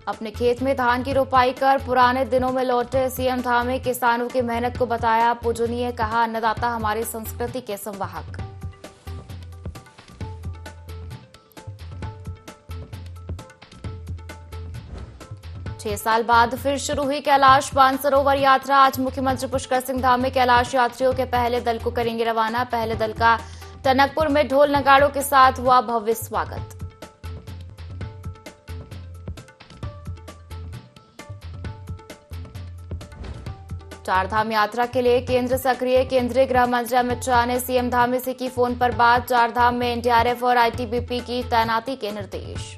अपने खेत में धान की रोपाई कर पुराने दिनों में लौटे सीएम धामी किसानों की मेहनत को बताया पूजनीय, कहा अन्नदाता हमारी संस्कृति के संवाहक। छह साल बाद फिर शुरू हुई कैलाश मानसरोवर यात्रा। आज मुख्यमंत्री पुष्कर सिंह धामी कैलाश यात्रियों के पहले दल को करेंगे रवाना। पहले दल का टनकपुर में ढोल नगाड़ों के साथ हुआ भव्य स्वागत। चारधाम यात्रा के लिए केंद्र सक्रिय। केंद्रीय गृह मंत्री अमित शाह ने सीएम धामी से की फोन पर बात। चारधाम में एनडीआरएफ और आईटीबीपी की तैनाती के निर्देश।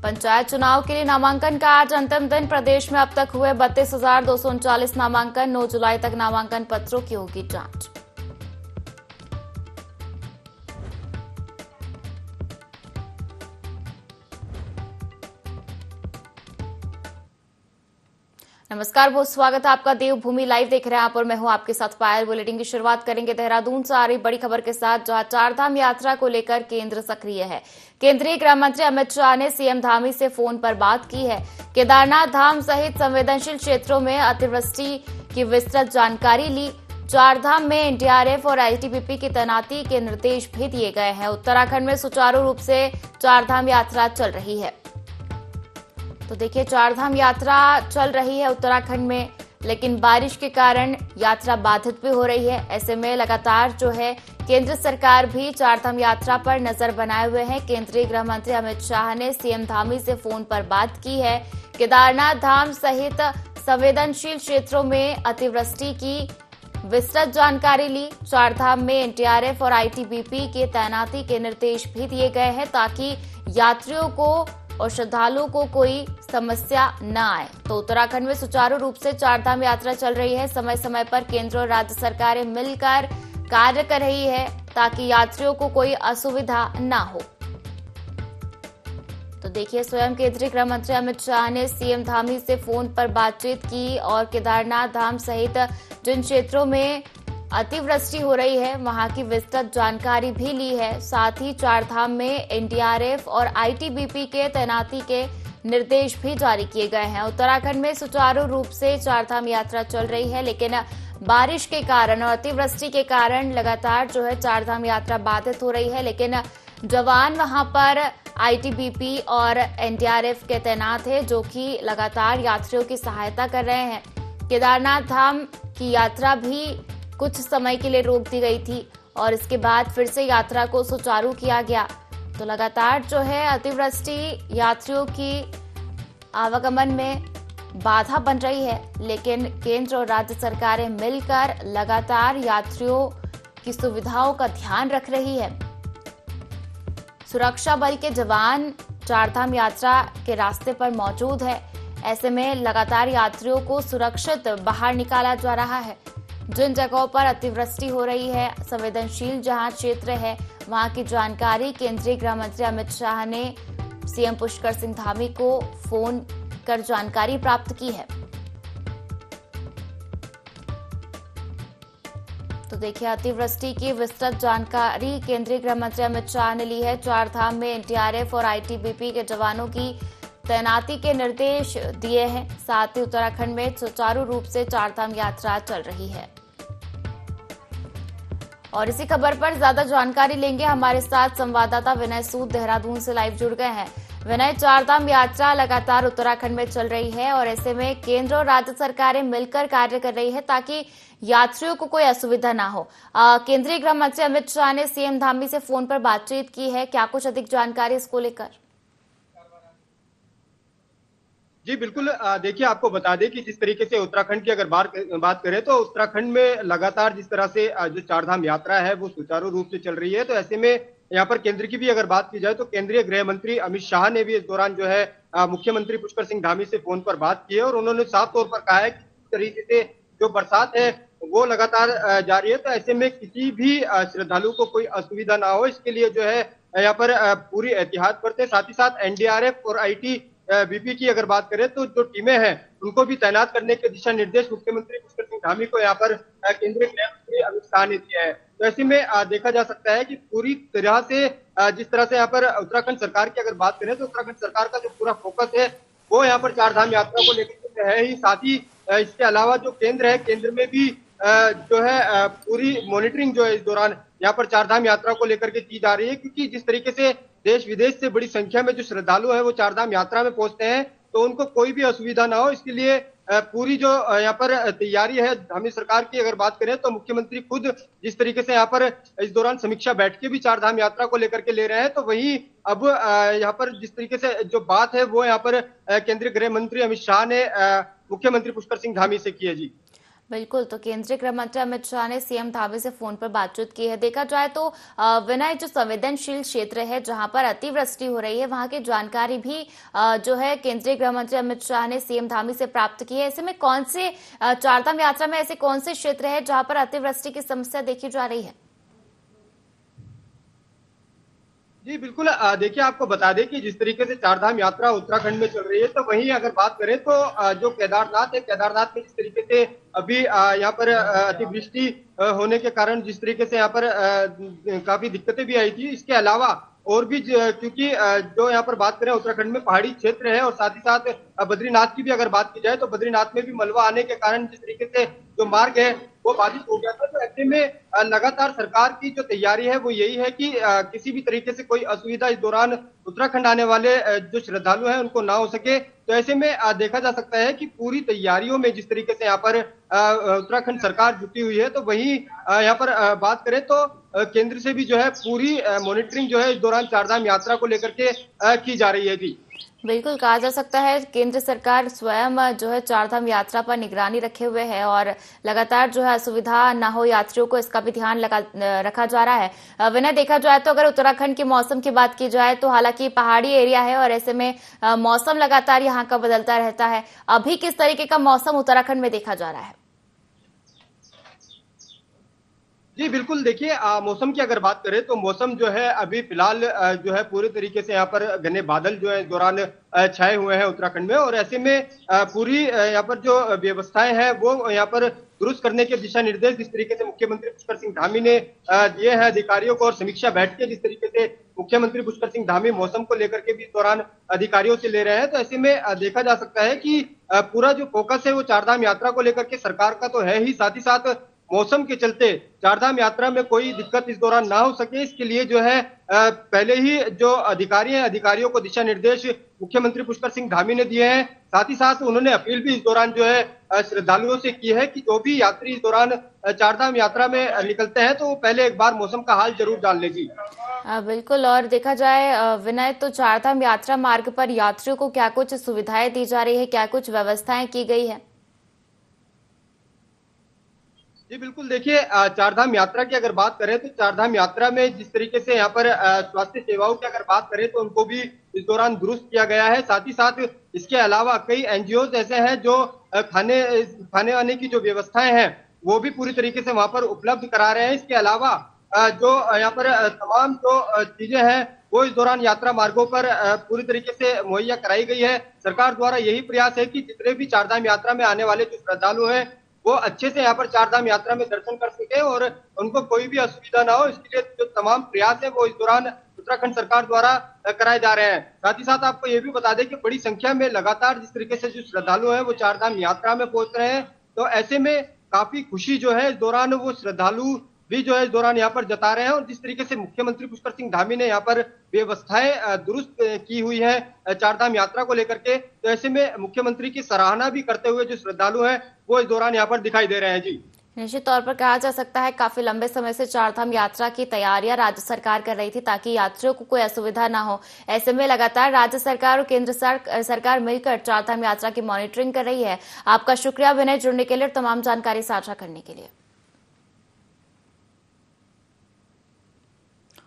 पंचायत चुनाव के लिए नामांकन का आज अंतिम दिन। प्रदेश में अब तक हुए 32,239 नामांकन। 9 जुलाई तक नामांकन पत्रों की होगी जांच। नमस्कार, बहुत स्वागत है आपका देवभूमि लाइव देख रहे हैं आप और मैं हूं आपके साथ पायल। बुलेटिन की शुरुआत करेंगे देहरादून से आ रही बड़ी खबर के साथ, जहां चारधाम यात्रा को लेकर केंद्र सक्रिय है। केंद्रीय गृह मंत्री अमित शाह ने सीएम धामी से फोन पर बात की है। केदारनाथ धाम सहित संवेदनशील क्षेत्रों में अतिवृष्टि की विस्तृत जानकारी ली। चारधाम में एनडीआरएफ और आईटीबीपी की तैनाती के निर्देश भी दिए गए हैं। उत्तराखंड में सुचारू रूप से चारधाम यात्रा चल रही है। तो देखिए, चारधाम यात्रा चल रही है उत्तराखंड में, लेकिन बारिश के कारण यात्रा बाधित भी हो रही है। ऐसे में लगातार जो है केंद्र सरकार भी चारधाम यात्रा पर नजर बनाए हुए है। केंद्रीय गृह मंत्री अमित शाह ने सीएम धामी से फोन पर बात की है। केदारनाथ धाम सहित संवेदनशील क्षेत्रों में अतिवृष्टि की विस्तृत जानकारी ली। चारधाम में एनडीआरएफ और आईटीबीपी के तैनाती के निर्देश भी दिए गए हैं, ताकि यात्रियों को और श्रद्धालुओं को कोई समस्या न आए। तो उत्तराखंड में सुचारू रूप से चारधाम यात्रा चल रही है। समय समय पर केंद्र और राज्य सरकारें मिलकर कार्य कर रही है, ताकि यात्रियों को कोई असुविधा न हो। तो देखिए, स्वयं केंद्रीय गृह मंत्री अमित शाह ने सीएम धामी से फोन पर बातचीत की और केदारनाथ धाम सहित जिन क्षेत्रों में अतिवृष्टि हो रही है वहां की विस्तृत जानकारी भी ली है। साथ ही चारधाम में एनडीआरएफ और आईटीबीपी के तैनाती के निर्देश भी जारी किए गए हैं। उत्तराखंड में सुचारू रूप से चारधाम यात्रा चल रही है, लेकिन बारिश के कारण और अतिवृष्टि के कारण लगातार जो है चारधाम यात्रा बाधित हो रही है। लेकिन जवान वहां पर आईटीबीपी और एनडीआरएफ के तैनात है, जो कि लगातार यात्रियों की सहायता कर रहे हैं। केदारनाथ धाम की यात्रा भी कुछ समय के लिए रोक दी गई थी और इसके बाद फिर से यात्रा को सुचारू किया गया। तो लगातार जो है अतिवृष्टि यात्रियों की आवागमन में बाधा बन रही है, लेकिन केंद्र और राज्य सरकारें मिलकर लगातार यात्रियों की सुविधाओं का ध्यान रख रही है। सुरक्षा बल के जवान चारधाम यात्रा के रास्ते पर मौजूद है। ऐसे में लगातार यात्रियों को सुरक्षित बाहर निकाला जा रहा है। जिन जगहों पर अतिवृष्टि हो रही है, संवेदनशील जहां क्षेत्र है, वहां की जानकारी केंद्रीय गृह मंत्री अमित शाह ने सीएम पुष्कर सिंह धामी को फोन कर जानकारी प्राप्त की है। तो देखिए, अतिवृष्टि की विस्तृत जानकारी केंद्रीय गृह मंत्री अमित शाह ने ली है। चारधाम में एनडीआरएफ और आईटीबीपी के जवानों की तैनाती के निर्देश दिए हैं। साथ ही उत्तराखंड में सुचारू रूप से चारधाम यात्रा चल रही है। और इसी खबर पर ज्यादा जानकारी लेंगे, हमारे साथ संवाददाता विनय सूद देहरादून से लाइव जुड़ गए हैं। विनय, चारधाम यात्रा लगातार उत्तराखंड में चल रही है और ऐसे में केंद्र और राज्य सरकारें मिलकर कार्य कर रही है, ताकि यात्रियों को कोई असुविधा ना हो। केंद्रीय गृह मंत्री अमित शाह ने सीएम धामी से फोन पर बातचीत की है, क्या कुछ अधिक जानकारी इसको लेकर? जी बिल्कुल, देखिए आपको बता दें कि जिस तरीके से उत्तराखंड की अगर बात करें तो उत्तराखंड में लगातार जिस तरह से जो चारधाम यात्रा है वो सुचारू रूप से चल रही है। तो ऐसे में यहाँ पर केंद्र की भी अगर बात की जाए तो केंद्रीय गृह मंत्री अमित शाह ने भी इस दौरान जो है मुख्यमंत्री पुष्कर सिंह धामी से फोन पर बात की है और उन्होंने साफ तौर पर कहा है कि इस तरीके से जो बरसात है वो लगातार जारी है। तो ऐसे में किसी भी श्रद्धालु को कोई असुविधा ना हो, इसके लिए जो है यहाँ पर पूरी एहतियात बरते। साथ ही साथ एनडीआरएफ और बीपी की अगर बात करें तो जो टीमें हैं उनको भी तैनात करने के दिशा निर्देश मुख्यमंत्री पुष्कर सिंह धामी को यहाँ पर केंद्रीय गृह मंत्री अमित शाह ने दिया है। तो ऐसे में देखा जा सकता है कि पूरी तरह से जिस तरह से यहाँ पर उत्तराखंड सरकार की अगर बात करें तो उत्तराखंड सरकार का जो पूरा फोकस है वो यहाँ पर चारधाम यात्रा को लेकर है ही, साथ ही इसके अलावा जो केंद्र है, केंद्र में भी जो है पूरी मॉनिटरिंग जो है इस दौरान यहाँ पर चारधाम यात्रा को लेकर के की जा रही है, क्योंकि जिस तरीके से देश विदेश से बड़ी संख्या में जो श्रद्धालु है वो चारधाम यात्रा में पहुंचते हैं तो उनको कोई भी असुविधा ना हो, इसके लिए पूरी जो यहाँ पर तैयारी है धामी सरकार की अगर बात करें तो मुख्यमंत्री खुद जिस तरीके से यहाँ पर इस दौरान समीक्षा बैठकें भी चारधाम यात्रा को लेकर के ले रहे हैं, तो वही अब यहाँ पर जिस तरीके से जो बात है वो यहाँ पर केंद्रीय गृह मंत्री अमित शाह ने मुख्यमंत्री पुष्कर सिंह धामी से की है। जी बिल्कुल, तो केंद्रीय गृह मंत्री अमित शाह ने सीएम धामी से फोन पर बातचीत की है। देखा जाए तो विनय, जो संवेदनशील क्षेत्र है जहां पर अतिवृष्टि हो रही है वहां की जानकारी भी जो है केंद्रीय गृह मंत्री अमित शाह ने सीएम धामी से प्राप्त की है। ऐसे में कौन से चारधाम यात्रा में ऐसे कौन से क्षेत्र है जहां पर अतिवृष्टि की समस्या देखी जा रही है? जी बिल्कुल, देखिए आपको बता दें कि जिस तरीके से चारधाम यात्रा उत्तराखंड में चल रही है तो वहीं अगर बात करें तो जो केदारनाथ है, केदारनाथ में जिस तरीके से अभी यहाँ पर अतिवृष्टि होने के कारण जिस तरीके से यहाँ पर काफी दिक्कतें भी आई थी, इसके अलावा और भी क्योंकि जो यहाँ पर बात करें उत्तराखंड में पहाड़ी क्षेत्र है और साथ ही साथ बद्रीनाथ की भी अगर बात की जाए तो बद्रीनाथ में भी मलबा आने के कारण जिस तरीके से जो मार्ग है वो बाधित हो गया था। तो ऐसे में लगातार सरकार की जो तैयारी है वो यही है कि किसी भी तरीके से कोई असुविधा इस दौरान उत्तराखंड आने वाले जो श्रद्धालु हैं उनको ना हो सके। तो ऐसे में देखा जा सकता है कि पूरी तैयारियों में जिस तरीके से यहाँ पर उत्तराखंड सरकार जुटी हुई है, तो वहीं यहाँ पर बात करें तो केंद्र से भी जो है पूरी मॉनिटरिंग जो है इस दौरान चारधाम यात्रा को लेकर के की जा रही है। जी बिल्कुल, कहा जा सकता है केंद्र सरकार स्वयं जो है चारधाम यात्रा पर निगरानी रखे हुए है और लगातार जो है असुविधा ना हो यात्रियों को, इसका भी ध्यान रखा जा रहा है। विनय, देखा जाए तो अगर उत्तराखंड के मौसम की बात की जाए तो हालांकि पहाड़ी एरिया है और ऐसे में मौसम लगातार यहाँ का बदलता रहता है। अभी किस तरीके का मौसम उत्तराखंड में देखा जा रहा है? जी बिल्कुल, देखिए मौसम की अगर बात करें तो मौसम जो है अभी फिलहाल जो है पूरे तरीके से यहाँ पर घने बादल जो है इस दौरान छाए हुए हैं उत्तराखंड में, और ऐसे में पूरी यहाँ पर जो व्यवस्थाएं हैं वो यहाँ पर दुरुस्त करने के दिशा निर्देश जिस तरीके से मुख्यमंत्री पुष्कर सिंह धामी ने दिए हैं अधिकारियों को, और समीक्षा बैठकें जिस तरीके से मुख्यमंत्री पुष्कर सिंह धामी मौसम को लेकर के भी इस दौरान अधिकारियों से ले रहे हैं, तो ऐसे में देखा जा सकता है कि पूरा जो फोकस है वो चारधाम यात्रा को लेकर के सरकार का तो है ही, साथ ही साथ मौसम के चलते चारधाम यात्रा में कोई दिक्कत इस दौरान ना हो सके, इसके लिए जो है पहले ही जो अधिकारी हैं अधिकारियों को दिशा निर्देश मुख्यमंत्री पुष्कर सिंह धामी ने दिए हैं। साथ ही साथ उन्होंने अपील भी इस दौरान जो है श्रद्धालुओं से की है कि जो भी यात्री इस दौरान चारधाम यात्रा में निकलते हैं तो वो पहले एक बार मौसम का हाल जरूर जान लेगी। बिल्कुल, और देखा जाए विनय तो चारधाम यात्रा मार्ग पर यात्रियों को क्या कुछ सुविधाएं दी जा रही है, क्या कुछ व्यवस्थाएं की गई है? जी बिल्कुल, देखिए चारधाम यात्रा की अगर बात करें तो चारधाम यात्रा में जिस तरीके से यहाँ पर स्वास्थ्य सेवाओं की अगर बात करें तो उनको भी इस दौरान दुरुस्त किया गया है। साथ ही साथ इसके अलावा कई एनजीओ ऐसे हैं जो खाने वाने की जो व्यवस्थाएं हैं वो भी पूरी तरीके से वहां पर उपलब्ध करा रहे हैं। इसके अलावा जो यहाँ पर तमाम जो चीजें हैं वो इस दौरान यात्रा मार्गों पर पूरी तरीके से मुहैया कराई गई है। सरकार द्वारा यही प्रयास है कि जितने भी चारधाम यात्रा में आने वाले जो श्रद्धालु हैं वो अच्छे से यहाँ पर चारधाम यात्रा में दर्शन कर सके और उनको कोई भी असुविधा ना हो, इसके लिए जो तमाम प्रयास है वो इस दौरान उत्तराखंड सरकार द्वारा कराए जा रहे हैं। साथ ही साथ आपको ये भी बता दें कि बड़ी संख्या में लगातार जिस तरीके से जो श्रद्धालु हैं वो चारधाम यात्रा में पहुंच रहे हैं, तो ऐसे में काफी खुशी जो है इस दौरान वो श्रद्धालु भी जो है इस दौरान यहाँ पर जता रहे हैं। और जिस तरीके से मुख्यमंत्री पुष्कर सिंह धामी ने यहाँ पर व्यवस्थाएं दुरुस्त की हुई है चारधाम यात्रा को लेकर के, तो ऐसे में मुख्यमंत्री की सराहना भी करते हुए जो श्रद्धालु हैं वो इस दौरान यहाँ पर दिखाई दे रहे हैं। जी निश्चित तौर पर कहा जा सकता है काफी लंबे समय से चारधाम यात्रा की तैयारियां राज्य सरकार कर रही थी ताकि यात्रियों को कोई असुविधा ना हो। ऐसे में लगातार राज्य सरकार और केंद्र सरकार मिलकर चारधाम यात्रा की मॉनिटरिंग कर रही है। आपका शुक्रिया विनय, जुड़ने के लिए और तमाम जानकारी साझा करने के लिए।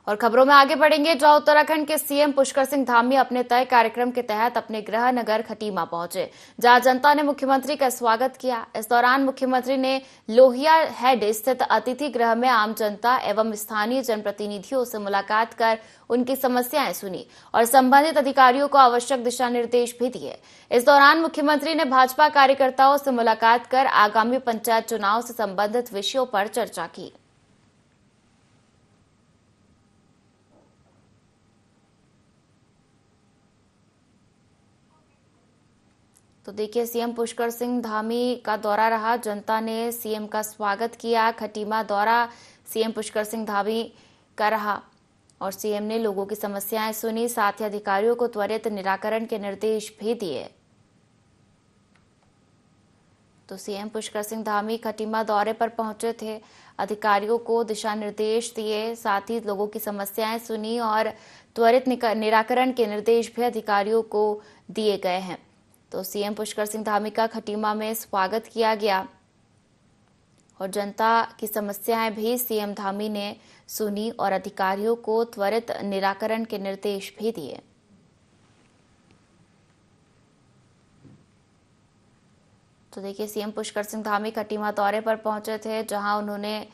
और खबरों में आगे बढ़ेंगे, जहां उत्तराखंड के सीएम पुष्कर सिंह धामी अपने तय कार्यक्रम के तहत अपने गृह नगर खटीमा पहुंचे, जहां जनता ने मुख्यमंत्री का स्वागत किया। इस दौरान मुख्यमंत्री ने लोहिया हेड स्थित अतिथि गृह में आम जनता एवं स्थानीय जनप्रतिनिधियों से मुलाकात कर उनकी समस्याएं सुनी और संबंधित अधिकारियों को आवश्यक दिशा निर्देश भी दिए। इस दौरान मुख्यमंत्री ने भाजपा कार्यकर्ताओं से मुलाकात कर आगामी पंचायत चुनाव से संबंधित विषयों पर चर्चा की। तो देखिए, सीएम पुष्कर सिंह धामी का दौरा रहा, जनता ने सीएम का स्वागत किया। खटीमा दौरा सीएम पुष्कर सिंह धामी का रहा और सीएम ने लोगों की समस्याएं सुनी, साथ ही अधिकारियों को त्वरित निराकरण के निर्देश भी दिए। तो सीएम पुष्कर सिंह धामी खटीमा दौरे पर पहुंचे थे, अधिकारियों को दिशा निर्देश दिए, साथ ही लोगों की समस्याएं सुनी और त्वरित निराकरण के निर्देश भी अधिकारियों को दिए गए हैं। तो सीएम पुष्कर सिंह धामी का खटीमा में स्वागत किया गया और जनता की समस्याएं भी सीएम धामी ने सुनी और अधिकारियों को त्वरित निराकरण के निर्देश भी दिए। तो देखिए, सीएम पुष्कर सिंह धामी खटीमा दौरे पर पहुंचे थे, जहां उन्होंने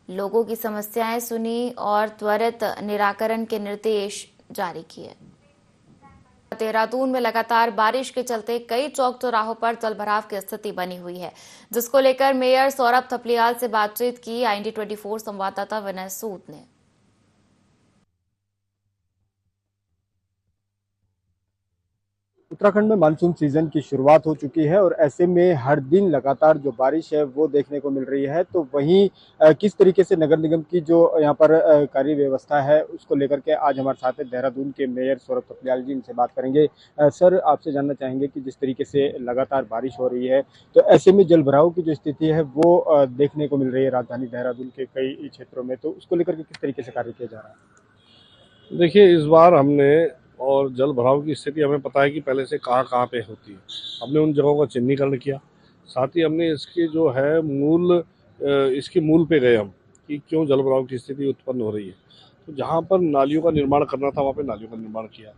लोगों की समस्याएं सुनी और त्वरित निराकरण के निर्देश जारी किए। देहरादून में लगातार बारिश के चलते कई चौक चौराहों पर जलभराव की स्थिति बनी हुई है, जिसको लेकर मेयर सौरभ थपलियाल से बातचीत की IND 24 संवाददाता विनय सूद ने। उत्तराखंड में मानसून सीजन की शुरुआत हो चुकी है और ऐसे में हर दिन लगातार जो बारिश है वो देखने को मिल रही है। तो वहीं किस तरीके से नगर निगम की जो यहाँ पर कार्य व्यवस्था है उसको लेकर के आज हमारे साथ है देहरादून के मेयर सौरभ थपलियाल जी, इनसे बात करेंगे। सर, आपसे जानना चाहेंगे कि जिस तरीके से लगातार बारिश हो रही है तो ऐसे में जल भराव की जो स्थिति है वो देखने को मिल रही है राजधानी देहरादून के कई क्षेत्रों में, तो उसको लेकर के किस तरीके से कार्य किया जा रहा है? देखिए, इस बार हमने और जल भराव की स्थिति हमें पता है कि पहले से कहाँ पे होती है, हमने उन जगहों का चिन्हीकरण किया। साथ ही हमने इसके जो है इसके मूल पे गए हम कि क्यों जल भराव की स्थिति उत्पन्न हो रही है। तो जहाँ पर नालियों का निर्माण करना था वहाँ पे नालियों का निर्माण किया,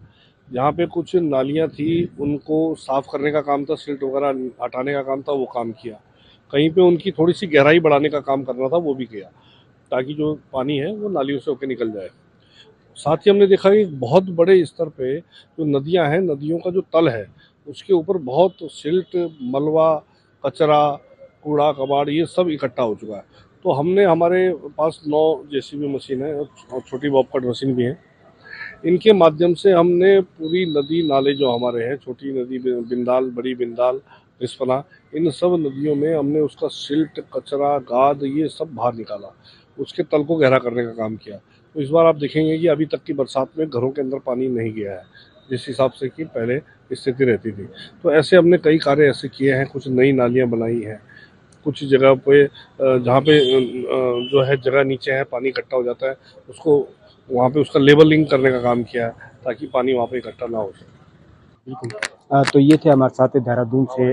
जहाँ पे कुछ नालियाँ थी उनको साफ़ करने का काम था, सिल्ट वगैरह हटाने का काम था, वो काम किया। कहीं पे उनकी थोड़ी सी गहराई बढ़ाने का काम करना था, वो भी किया, ताकि जो पानी है वो नालियों से होकर निकल जाए। साथ ही हमने देखा कि बहुत बड़े स्तर पे जो नदियां हैं, नदियों का जो तल है उसके ऊपर बहुत सिल्ट, मलबा, कचरा, कूड़ा कबाड़ ये सब इकट्ठा हो चुका है। तो हमने हमारे पास 9 JCB मशीन है और छोटी बॉबकट मशीन भी है। इनके माध्यम से हमने पूरी नदी नाले जो हमारे हैं, छोटी नदी बिंदाल, बड़ी बिंदाल, रिस्पना, इन सब नदियों में हमने उसका सिल्ट, कचरा, गाद ये सब बाहर निकाला, उसके तल को गहरा करने का काम किया। तो इस बार आप देखेंगे कि अभी तक की बरसात में घरों के अंदर पानी नहीं गया है, जिस हिसाब से कि पहले स्थिति रहती थी। तो ऐसे हमने कई कार्य ऐसे किए हैं, कुछ नई नालियां बनाई हैं, कुछ जगह पे जहाँ पे जो है जगह नीचे है पानी इकट्ठा हो जाता है, उसको वहाँ पे उसका लेवलिंग करने का काम किया है ताकि पानी वहाँ पे इकट्ठा ना हो सके। बिल्कुल। तो ये थे हमारे साथ देहरादून से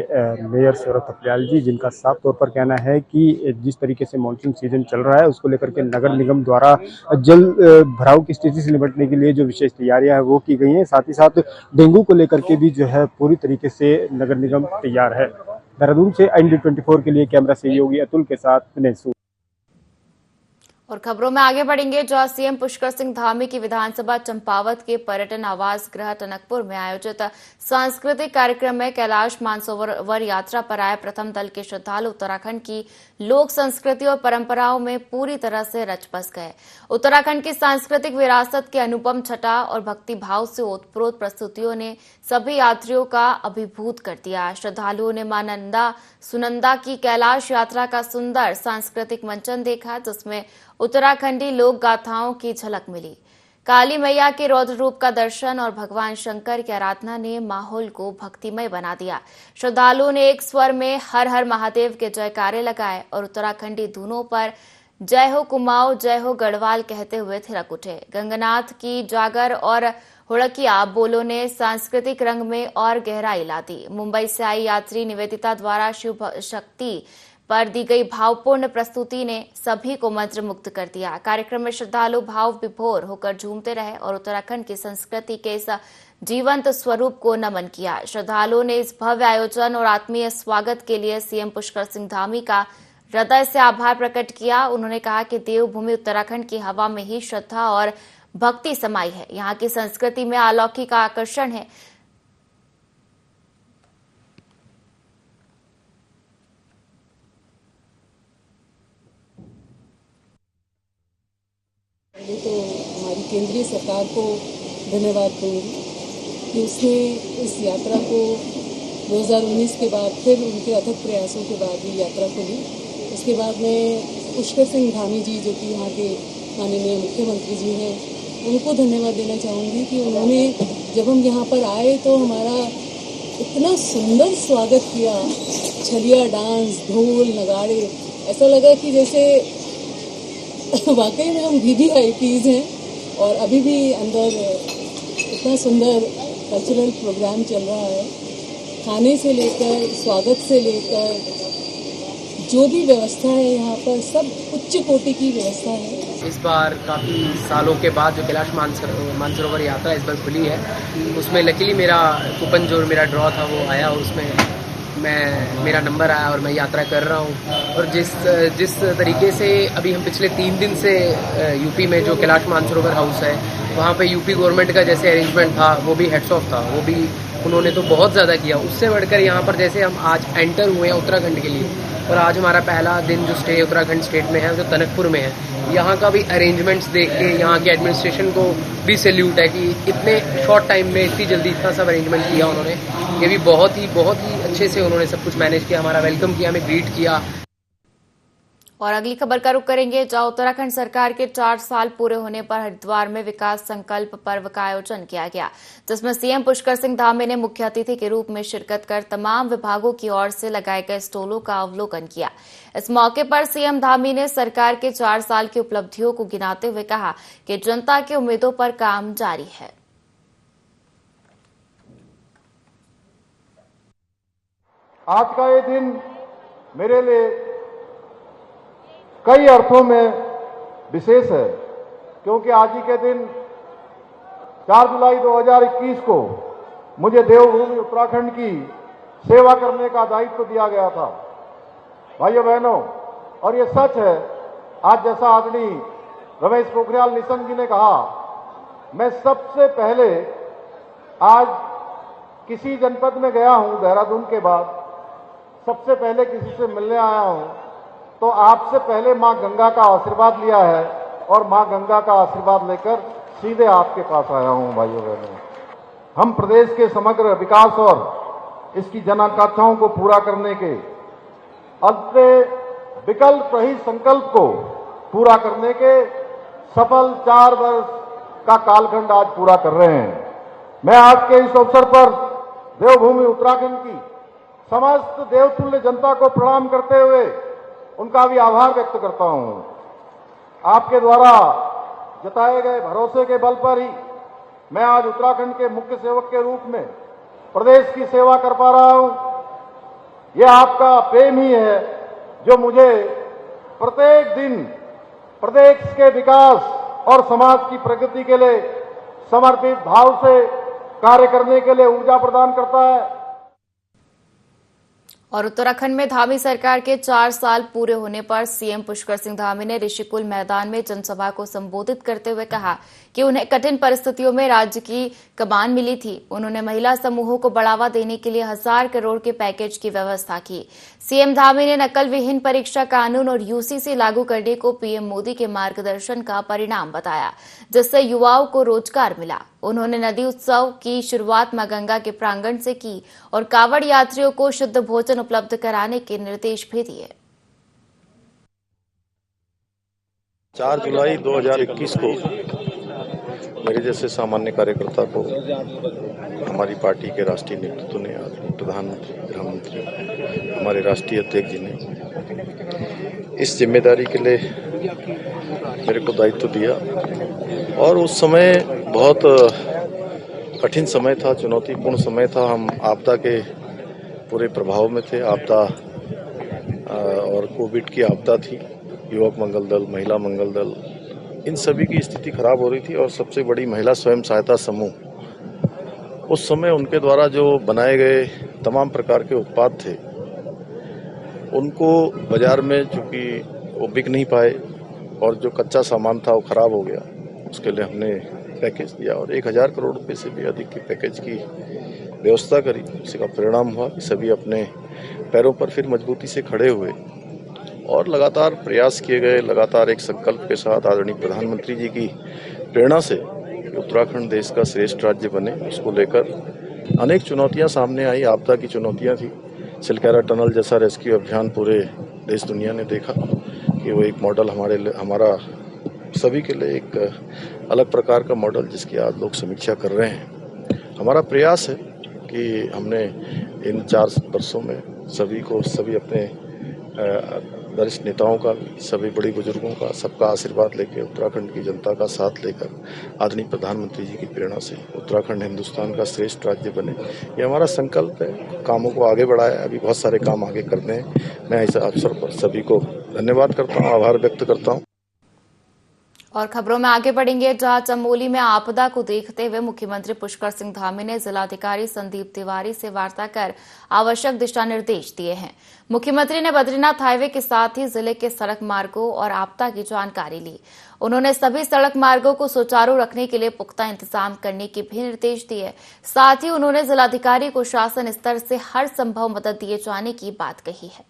मेयर सौरभ थपलियाल जी, जिनका साफ तौर पर कहना है कि जिस तरीके से मानसून सीजन चल रहा है उसको लेकर के नगर निगम द्वारा जल भराव की स्थिति से निपटने के लिए जो विशेष तैयारियां हैं वो की गई हैं। साथ ही साथ डेंगू को लेकर के भी जो है पूरी तरीके से नगर निगम तैयार है। देहरादून से IND 24 के लिए कैमरा सहयोगी अतुल के साथ विनय सूद। और खबरों में आगे बढ़ेंगे, जहां सीएम पुष्कर सिंह धामी की विधानसभा चंपावत के पर्यटन आवास गृह टनकपुर में आयोजित सांस्कृतिक कार्यक्रम में कैलाश मानसरोवर यात्रा पर आए प्रथम दल के श्रद्धालु उत्तराखंड की लोक संस्कृति और परंपराओं में पूरी तरह से रच बस गए। उत्तराखंड की सांस्कृतिक विरासत के अनुपम छटा और भक्ति भाव से ओतप्रोत प्रस्तुतियों ने सभी यात्रियों का अभिभूत कर दिया। श्रद्धालुओं ने मां नंदा सुनंदा की कैलाश यात्रा का सुंदर सांस्कृतिक मंचन देखा, जिसमें उत्तराखंडी लोक गाथाओं की झलक मिली। काली मैया के रौद्र रूप का दर्शन और भगवान शंकर की आराधना ने माहौल को भक्तिमय बना दिया। श्रद्धालुओं ने एक स्वर में हर हर महादेव के जयकारे लगाए और उत्तराखंडी धुनों पर जय हो कुमाऊं, जय हो गढ़वाल कहते हुए थिरक उठे। गंगनाथ की जागर और हुड़किया बोलों ने सांस्कृतिक रंग में और गहराई ला दी। मुंबई से आई यात्री निवेदिता द्वारा शिव शक्ति पर दी गई भावपूर्ण प्रस्तुति ने सभी को मंत्र मुक्त कर दिया। कार्यक्रम में श्रद्धालु भाव विभोर होकर झूमते रहे और उत्तराखंड की संस्कृति के इस जीवंत स्वरूप को नमन किया। श्रद्धालुओं ने इस भव्य आयोजन और आत्मीय स्वागत के लिए सीएम पुष्कर सिंह धामी का हृदय से आभार प्रकट किया। उन्होंने कहा कि देवभूमि उत्तराखंड की हवा में ही श्रद्धा और भक्ति समाई है। यहाँ की संस्कृति में अलौकिक आकर्षण है। पहले तो हमारी केंद्रीय सरकार को धन्यवाद दूंगी कि उसने इस यात्रा को 2019 के बाद फिर उनके अथक प्रयासों के बाद ये यात्रा को ली। उसके बाद मैं पुष्कर सिंह धामी जी जो कि यहाँ के माननीय मुख्यमंत्री जी हैं, उनको धन्यवाद देना चाहूँगी कि उन्होंने जब हम यहाँ पर आए तो हमारा इतना सुंदर स्वागत किया। छलिया डांस, ढोल, नगाड़े, ऐसा लगा कि जैसे वाकई में हम VVIPs हैं। और अभी भी अंदर इतना सुंदर कल्चरल प्रोग्राम चल रहा है। खाने से लेकर, स्वागत से लेकर, जो भी व्यवस्था है यहाँ पर सब उच्च कोटि की व्यवस्था है। इस बार काफ़ी सालों के बाद जो कैलाश मानसरोवर यात्रा इस बार खुली है, उसमें लकीली मेरा कूपन जो मेरा ड्रॉ था वो आया और उसमें मेरा नंबर आया और मैं यात्रा कर रहा हूँ। और जिस तरीके से अभी हम पिछले 3 दिन से यूपी में जो कैलाश मानसरोवर हाउस है वहाँ पे यूपी गवर्नमेंट का जैसे अरेंजमेंट था वो भी हेड्स ऑफ था, वो भी उन्होंने तो बहुत ज़्यादा किया। उससे बढ़कर यहाँ पर जैसे हम आज एंटर हुए हैं उत्तराखंड के लिए, और आज हमारा पहला दिन जो स्टे उत्तराखंड स्टेट में है जो टनकपुर में है, यहाँ का भी अरेंजमेंट्स देख के यहाँ के एडमिनिस्ट्रेशन को भी सैल्यूट है कि इतने शॉर्ट टाइम में इतनी जल्दी इतना सब अरेंजमेंट किया उन्होंने। ये भी बहुत ही अच्छे से उन्होंने सब कुछ मैनेज किया, हमारा वेलकम किया, हमें ग्रीट किया। और अगली खबर का रुख करेंगे, जहां उत्तराखंड सरकार के 4 साल पूरे होने पर हरिद्वार में विकास संकल्प पर्व का आयोजन किया गया, जिसमें सीएम पुष्कर सिंह धामी ने मुख्य अतिथि के रूप में शिरकत कर तमाम विभागों की ओर से लगाए गए स्टॉलों का अवलोकन किया। इस मौके पर सीएम धामी ने सरकार के 4 साल की उपलब्धियों को गिनाते हुए कहा कि जनता की उम्मीदों पर काम जारी है। आज का ये दिन मेरे लिए कई अर्थों में विशेष है, क्योंकि आज ही के दिन 4 जुलाई 2021 को मुझे देवभूमि उत्तराखंड की सेवा करने का दायित्व दिया गया था। भाइयों बहनों, और ये सच है, आज जैसा आदरणीय रमेश पोखरियाल निशंक जी ने कहा, मैं सबसे पहले आज किसी जनपद में गया हूं देहरादून के बाद, सबसे पहले किसी से मिलने आया हूं तो आपसे पहले मां गंगा का आशीर्वाद लिया है और मां गंगा का आशीर्वाद लेकर सीधे आपके पास आया हूं। भाइयों बहनों, हम प्रदेश के समग्र विकास और इसकी जन आकांक्षाओं को पूरा करने के अपने विकल्प रहित संकल्प को पूरा करने के सफल 4 वर्ष का कालखंड आज पूरा कर रहे हैं। मैं आज के इस अवसर पर देवभूमि उत्तराखंड की समस्त देवतुल्य जनता को प्रणाम करते हुए उनका भी आभार व्यक्त करता हूं। आपके द्वारा जताए गए भरोसे के बल पर ही मैं आज उत्तराखंड के मुख्य सेवक के रूप में प्रदेश की सेवा कर पा रहा हूं। यह आपका प्रेम ही है जो मुझे प्रत्येक दिन प्रदेश के विकास और समाज की प्रगति के लिए समर्पित भाव से कार्य करने के लिए ऊर्जा प्रदान करता है। और उत्तराखंड में धामी सरकार के 4 साल पूरे होने पर सीएम पुष्कर सिंह धामी ने ऋषिकुल मैदान में जनसभा को संबोधित करते हुए कहा कि उन्हें कठिन परिस्थितियों में राज्य की कमान मिली थी। उन्होंने महिला समूहों को बढ़ावा देने के लिए 1000 करोड़ के पैकेज की व्यवस्था की। सीएम धामी ने नकल विहीन परीक्षा कानून और यूसीसी लागू करने को पीएम मोदी के मार्गदर्शन का परिणाम बताया, जिससे युवाओं को रोजगार मिला। उन्होंने नदी उत्सव की शुरुआत मां गंगा के प्रांगण से की और कांवड़ यात्रियों को शुद्ध भोजन उपलब्ध कराने के निर्देश भी दिए। 4 जुलाई 2021 को मेरे जैसे सामान्य कार्यकर्ता को हमारी पार्टी के राष्ट्रीय नेतृत्व ने, प्रधानमंत्री, गृहमंत्री, हमारे राष्ट्रीय अध्यक्ष जी ने इस जिम्मेदारी के लिए मेरे को दायित्व दिया। और उस समय बहुत कठिन समय था, चुनौतीपूर्ण समय था। हम आपदा के पूरे प्रभाव में थे। आपदा और कोविड की आपदा थी, युवक मंगल दल, महिला मंगल दल, इन सभी की स्थिति खराब हो रही थी और सबसे बड़ी महिला स्वयं सहायता समूह, उस समय उनके द्वारा जो बनाए गए तमाम प्रकार के उत्पाद थे उनको बाजार में चूंकि वो बिक नहीं पाए और जो कच्चा सामान था वो खराब हो गया, उसके लिए हमने पैकेज दिया और 1000 करोड़ रुपए से भी अधिक की पैकेज की व्यवस्था करी। इसका परिणाम हुआ कि सभी अपने पैरों पर फिर मजबूती से खड़े हुए और लगातार प्रयास किए गए, लगातार एक संकल्प के साथ आदरणीय प्रधानमंत्री जी की प्रेरणा से उत्तराखंड देश का श्रेष्ठ राज्य बने, उसको लेकर अनेक चुनौतियां सामने आई। आपदा की चुनौतियां थी, सिलकारा टनल जैसा रेस्क्यू अभियान पूरे देश दुनिया ने देखा कि वो एक मॉडल हमारा सभी के लिए एक अलग प्रकार का मॉडल, जिसकी आज लोग समीक्षा कर रहे हैं। हमारा प्रयास है कि हमने इन 4 वर्षों में सभी अपने वरिष्ठ नेताओं का, सभी बड़ी बुजुर्गों का, सबका आशीर्वाद लेकर, उत्तराखंड की जनता का साथ लेकर, आदरणीय प्रधानमंत्री जी की प्रेरणा से उत्तराखंड हिंदुस्तान का श्रेष्ठ राज्य बने, ये हमारा संकल्प है। कामों को आगे बढ़ाया, अभी बहुत सारे काम आगे करने हैं। मैं इस अवसर पर सभी को धन्यवाद करता हूँ, आभार व्यक्त करता हूँ। और खबरों में आगे बढ़ेंगे, जहां चमोली में आपदा को देखते हुए मुख्यमंत्री पुष्कर सिंह धामी ने जिलाधिकारी संदीप तिवारी से वार्ता कर आवश्यक दिशा निर्देश दिए हैं। मुख्यमंत्री ने बद्रीनाथ हाईवे के साथ ही जिले के सड़क मार्गों और आपदा की जानकारी ली। उन्होंने सभी सड़क मार्गों को सुचारू रखने के लिए पुख्ता इंतजाम करने के भी निर्देश दिए। साथ ही उन्होंने जिलाधिकारी को शासन स्तर से हर संभव मदद दिए जाने की बात कही है।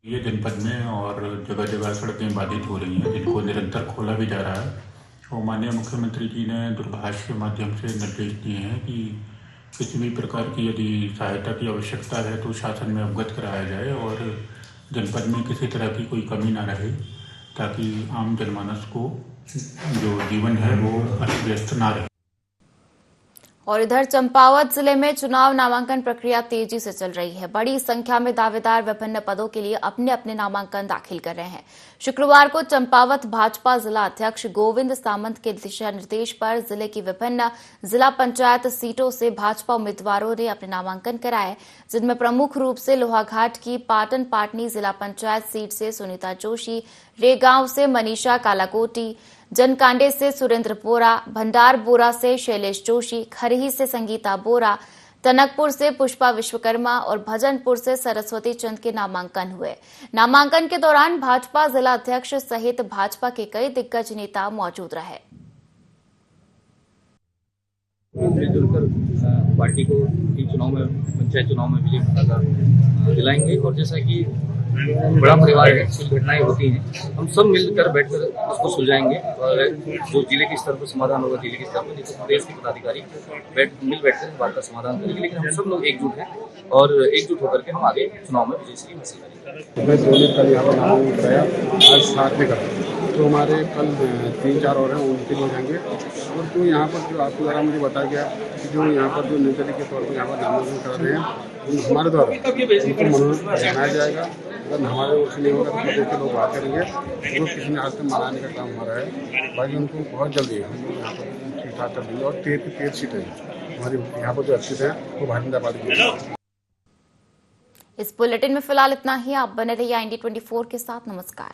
ये जनपद में और जगह जगह सड़कें बाधित हो रही हैं, जिनको निरंतर खोला भी जा रहा है। और माननीय मुख्यमंत्री जी ने दूरभाष के माध्यम से निर्देश दिए हैं कि किसी भी प्रकार की यदि सहायता की आवश्यकता है तो शासन में अवगत कराया जाए और जनपद में किसी तरह की कोई कमी ना रहे, ताकि आम जनमानस को जो जीवन है वो अस्त व्यस्त ना रहे। और इधर चंपावत जिले में चुनाव नामांकन प्रक्रिया तेजी से चल रही है। बड़ी संख्या में दावेदार विभिन्न पदों के लिए अपने अपने नामांकन दाखिल कर रहे हैं। शुक्रवार को चंपावत भाजपा जिला अध्यक्ष गोविंद सामंत के दिशा निर्देश पर जिले की विभिन्न जिला पंचायत सीटों से भाजपा उम्मीदवारों ने अपने नामांकन कराए, जिनमें प्रमुख रूप से लोहाघाट की पाटन पाटनी जिला पंचायत सीट से सुनीता जोशी, रेगांव से मनीषा कालाकोटी, जनकांडे से सुरेंद्र बोरा, भंडार बोरा से शैलेश जोशी, खरही से संगीता बोरा, टनकपुर से पुष्पा विश्वकर्मा और भजनपुर से सरस्वती चंद के नामांकन हुए। नामांकन के दौरान भाजपा जिला अध्यक्ष सहित भाजपा के कई दिग्गज नेता मौजूद रहे। मिलजुल कर पार्टी को चुनाव में, पंचायत चुनाव में विजय पताका दिलाएंगे। और जैसा कि बड़ा परिवार है, कुछ घटनाएं होती हैं, हम सब मिलकर बैठकर उसको सुलझाएंगे और जो जिले के स्तर पर समाधान होगा जिले के स्तर पर, जिसको प्रदेश के पदाधिकारी बैठकर बात का समाधान करेंगे। लेकिन हम सब लोग एकजुट हैं और एकजुट होकर के हम आगे चुनाव में विजय की हासिल करेंगे। मैं दोनों कल यहाँ पर नामांकन कराया, आज 7 में करा, तो हमारे कल 3-4 और हैं, उनके हो जाएंगे। और जो यहाँ पर जो आपके द्वारा मुझे बताया गया कि जो यहाँ पर जो निर्दलीय के तौर पर यहाँ पर नामांकन करा रहे हैं, हमारे द्वारा उनको मनोनीत बनाया जाएगा। अगर हमारे ओर से नहीं होगा तो प्रदेश के लोग बात करेंगे। जो किसी ने आज तक मनाने का काम हमारा है, बाकी उनको बहुत जल्दी हम लोग यहाँ पर ठीक ठाक कर देंगे। और 13 सीटें हमारी यहाँ पर जो अच्छी हैं वो भारतीय जनता पार्टी की। इस बुलेटिन में फिलहाल इतना ही। आप बने रहिए IND24 के साथ। नमस्कार।